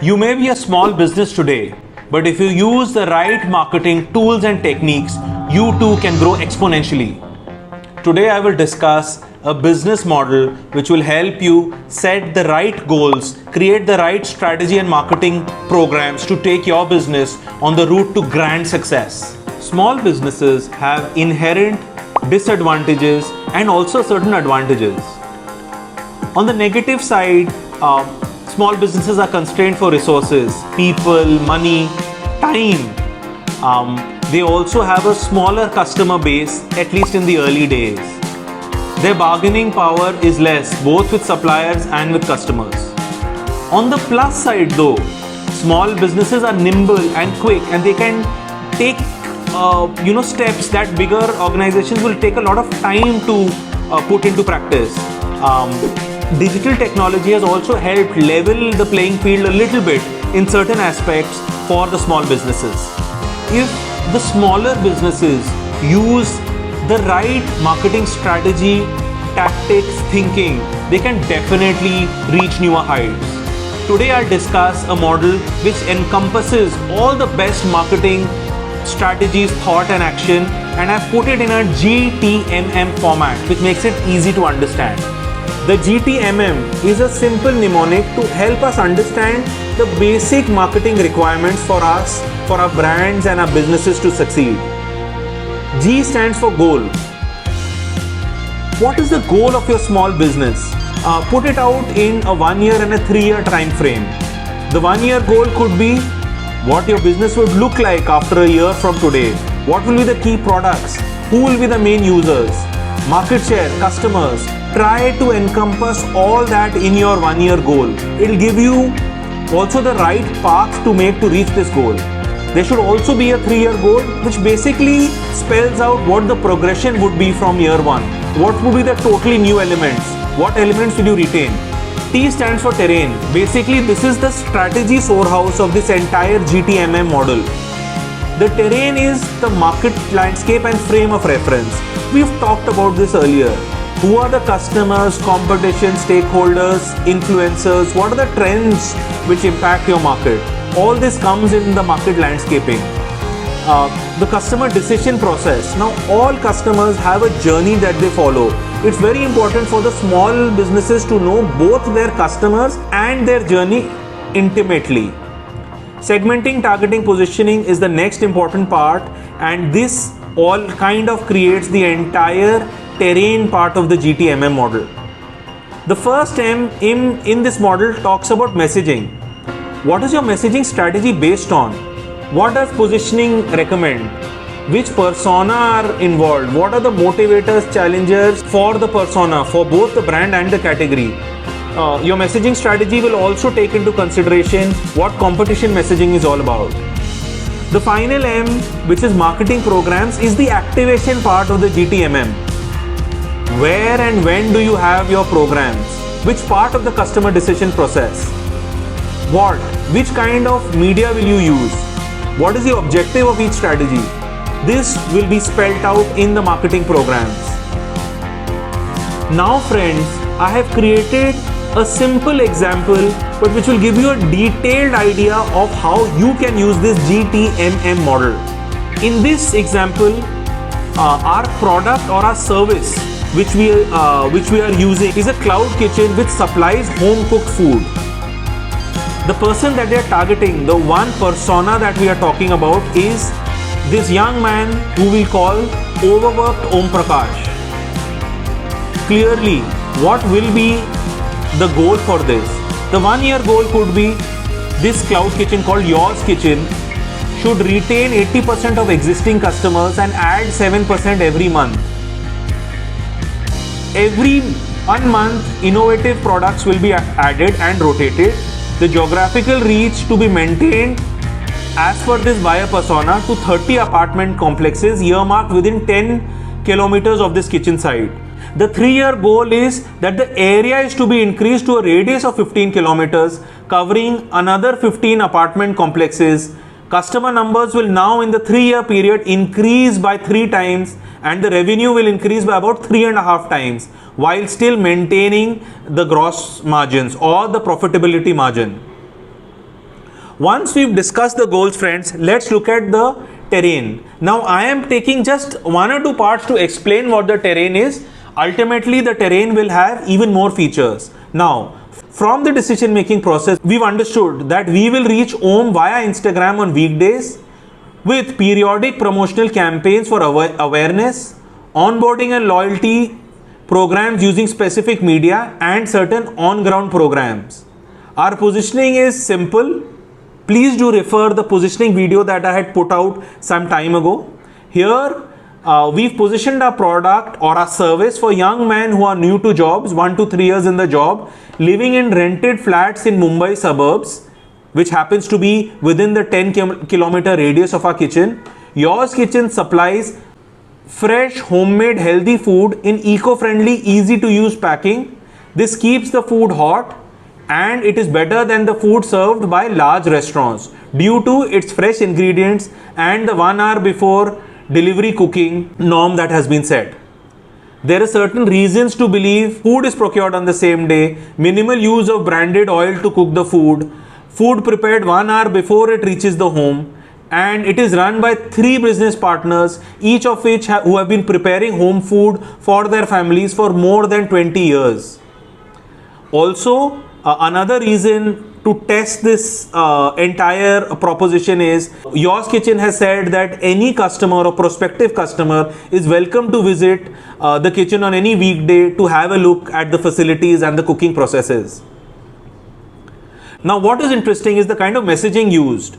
You may be a small business today, but if you use the right marketing tools and techniques, you too can grow exponentially. Today I will discuss a business model which will help you set the right goals, create the right strategy and marketing programs to take your business on the route to grand success. Small businesses have inherent disadvantages and also certain advantages. On the negative side, small businesses are constrained for resources, people, money, time. They also have a smaller customer base, at least in the early days. Their bargaining power is less, both with suppliers and with customers. On the plus side though, small businesses are nimble and quick, and they can take steps that bigger organizations will take a lot of time to put into practice. Digital technology has also helped level the playing field a little bit in certain aspects for the small businesses. If the smaller businesses use the right marketing strategy, tactics, thinking, they can definitely reach newer heights. Today I'll discuss a model which encompasses all the best marketing strategies, thought and action, and I've put it in a GTMM format, which makes it easy to understand. The GTMM is a simple mnemonic to help us understand the basic marketing requirements for us, for our brands and our businesses to succeed. G stands for goal. What is the goal of your small business? Put it out in a 1 year and a 3 year time frame. The 1 year goal could be what your business would look like after a year from today. What will be the key products? Who will be the main users? Market share, customers. Try to encompass all that in your 1 year goal. It will give you also the right path to make to reach this goal. There should also be a 3 year goal which basically spells out what the progression would be from year 1. What would be the totally new elements? What elements will you retain? T stands for terrain. Basically, this is the strategy storehouse of this entire GTMM model. The terrain is the market landscape and frame of reference. We've talked about this earlier. Who are the customers, competition, stakeholders, influencers? What are the trends which impact your market? All this comes in the market landscaping. The customer decision process. Now, all customers have a journey that they follow. It's very important for the small businesses to know both their customers and their journey intimately. Segmenting, targeting, positioning is the next important part, and this all kind of creates the entire terrain part of the GTMM model. The first M in this model talks about messaging. What is your messaging strategy based on? What does positioning recommend? Which persona are involved? What are the motivators, challengers for the persona, for both the brand and the category? Your messaging strategy will also take into consideration what competition messaging is all about. The final M, which is marketing programs, is the activation part of the GTMM. Where and when do you have your programs? Which part of the customer decision process? What? Which kind of media will you use? What is the objective of each strategy? This will be spelled out in the marketing programs. Now friends, I have created a simple example but which will give you a detailed idea of how you can use this GTMM model. In this example, our product or our service which we are using is a cloud kitchen which supplies home cooked food. The person that we are targeting, the one persona that we are talking about, is this young man who we call overworked Om Prakash. Clearly, what will be the goal for this? The 1 year goal could be this cloud kitchen called Yours Kitchen should retain 80% of existing customers and add 7% every month. Every 1 month, innovative products will be added and rotated. The geographical reach to be maintained as per this buyer persona to 30 apartment complexes earmarked within 10 kilometers of this kitchen site. The 3-year goal is that the area is to be increased to a radius of 15 kilometers, covering another 15 apartment complexes. Customer numbers will now in the 3-year period increase by 3 times and the revenue will increase by about 3.5 times while still maintaining the gross margins or the profitability margin. Once we've discussed the goals, friends, let's look at the terrain. Now I am taking just one or two parts to explain what the terrain is. Ultimately, the terrain will have even more features. Now, from the decision making process, we've understood that we will reach home via Instagram on weekdays with periodic promotional campaigns for awareness, onboarding and loyalty programs using specific media, and certain on-ground programs. Our positioning is simple. Please do refer the positioning video that I had put out some time ago. Here, we've positioned our product or our service for young men who are new to jobs, 1 to 3 years in the job, living in rented flats in Mumbai suburbs, which happens to be within the 10-kilometer radius of our kitchen. Yours Kitchen supplies fresh, homemade, healthy food in eco-friendly, easy-to-use packing. This keeps the food hot, and it is better than the food served by large restaurants due to its fresh ingredients and the 1 hour before delivery cooking norm that has been set. There are certain reasons to believe food is procured on the same day, minimal use of branded oil to cook the food prepared 1 hour before it reaches the home, and it is run by 3 business partners, each of which who have been preparing home food for their families for more than 20 years. Also, another reason to test this entire proposition is Yours Kitchen has said that any customer or prospective customer is welcome to visit the kitchen on any weekday to have a look at the facilities and the cooking processes. Now, what is interesting is the kind of messaging used.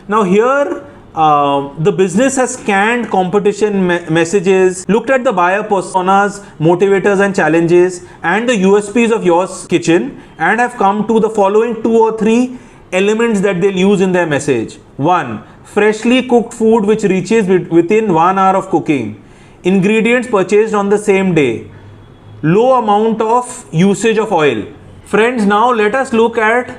Now here, the business has scanned competition messages, looked at the buyer personas, motivators and challenges, and the USPs of Yours Kitchen, and have come to the following 2 or 3 elements that they'll use in their message. 1. Freshly cooked food which reaches within 1 hour of cooking. Ingredients purchased on the same day. Low amount of usage of oil. Friends, now let us look at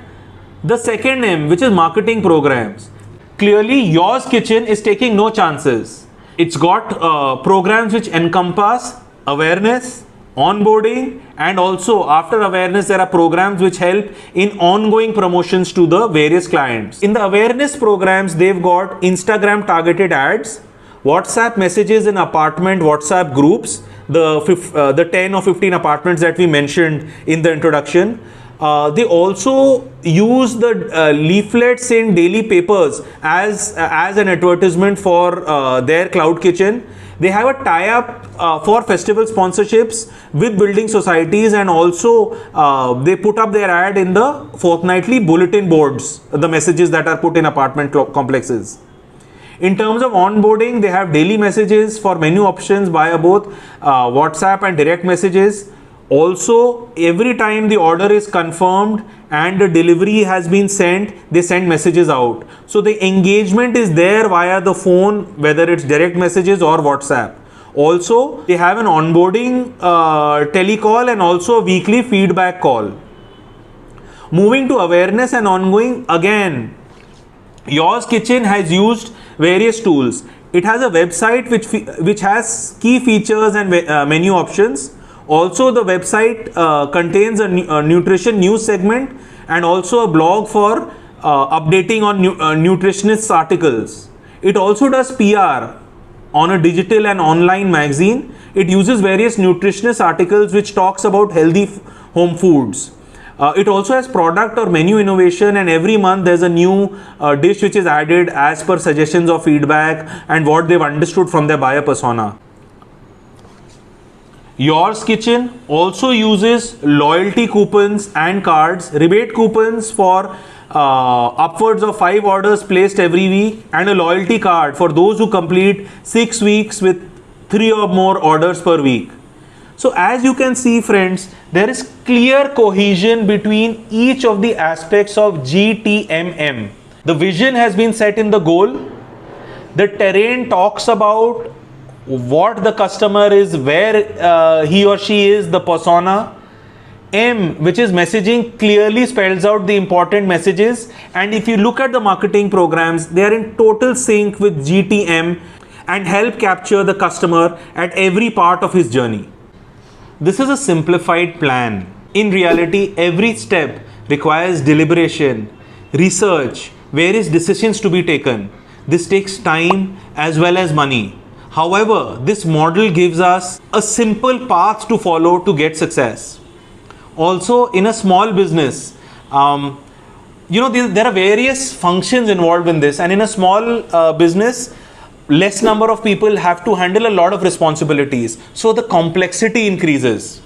the second M, which is marketing programs. Clearly, Yours Kitchen is taking no chances. It's got programs which encompass awareness, onboarding, and also after awareness, there are programs which help in ongoing promotions to the various clients. In the awareness programs, they've got Instagram targeted ads, WhatsApp messages in apartment WhatsApp groups, the 10 or 15 apartments that we mentioned in the introduction. They also use the leaflets in daily papers as an advertisement for their cloud kitchen. They have a tie-up for festival sponsorships with building societies, and also they put up their ad in the fortnightly bulletin boards, the messages that are put in apartment complexes. In terms of onboarding, they have daily messages for menu options via both WhatsApp and direct messages. Also, every time the order is confirmed and the delivery has been sent, they send messages out. So the engagement is there via the phone, whether it's direct messages or WhatsApp. Also, they have an onboarding telecall and also a weekly feedback call. Moving to awareness and ongoing, again, Yours Kitchen has used various tools. It has a website which has key features and menu options. Also, the website contains a nutrition news segment and also a blog for updating on nutritionist articles. It also does PR on a digital and online magazine. It uses various nutritionist articles which talks about healthy home foods. It also has product or menu innovation, and every month there's a new dish which is added as per suggestions or feedback and what they've understood from their buyer persona. Yours Kitchen also uses loyalty coupons and cards, rebate coupons for upwards of 5 orders placed every week, and a loyalty card for those who complete 6 weeks with 3 or more orders per week. So as you can see, friends, there is clear cohesion between each of the aspects of GTMM. The vision has been set in the goal. The terrain talks about what the customer is, where he or she is, the persona. M, which is messaging, clearly spells out the important messages, and if you look at the marketing programs, they are in total sync with GTM and help capture the customer at every part of his journey. This is a simplified plan. In reality, every step requires deliberation, research, various decisions to be taken. This takes time as well as money. However, this model gives us a simple path to follow to get success. Also, in a small business, there are various functions involved in this, and in a small business, less number of people have to handle a lot of responsibilities, so the complexity increases.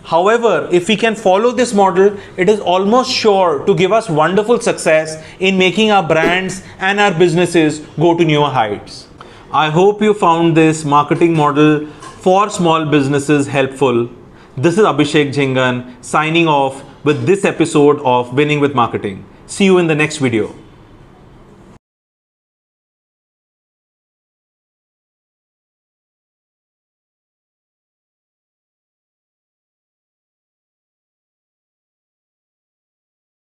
However, if we can follow this model, it is almost sure to give us wonderful success in making our brands and our businesses go to newer heights. I hope you found this marketing model for small businesses helpful. This is Abhishek Jhingan signing off with this episode of Winning with Marketing. See you in the next video.